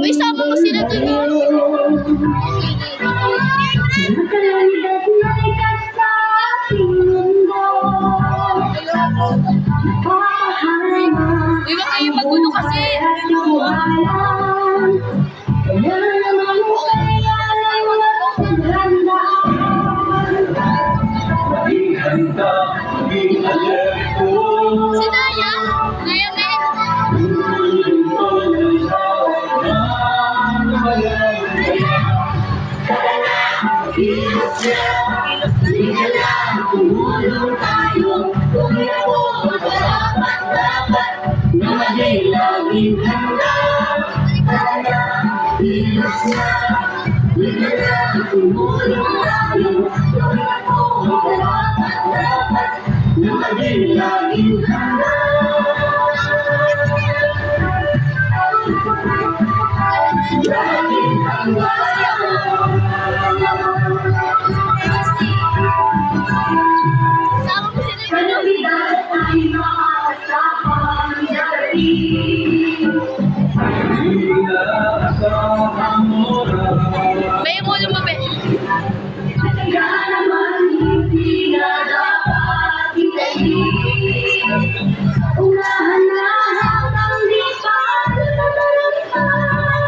Uy, sama mo sila dun. Uy, wag kayo magulo kasi. Si Naya? Naya, Tumulong tayo, tumulong dapat na maging laging handa. Kaya, kilos na, tumulong tayo, tumulong dapat na maging laging handa. Laging handa. sama mo sila dun. Kalamitan ay makasapang dali. May ulo mo, be. Kaya naman hindi na dapat itayin. Unahan na hanggang di pa natatalipan.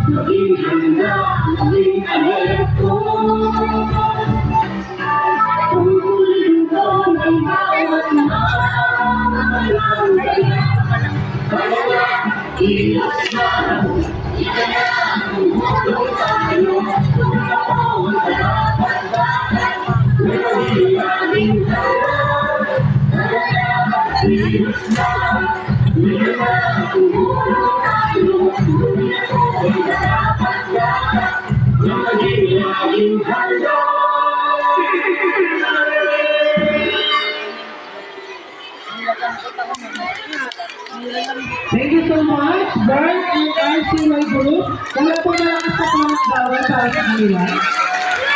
Maging handa, maging alerto. Tungkulin ko ng bawat nakakalangay. Kaya na, kilos na, ika na, tumulong tayo. Tumulong dapat na maging laging handa. Kaya na, kilos na, ika na, tumulong tayo. Tumulong dapat na maging laging handa. Thank you so much, Bert and RC My Group. Wala po malakas na pangagawa para sa kanila.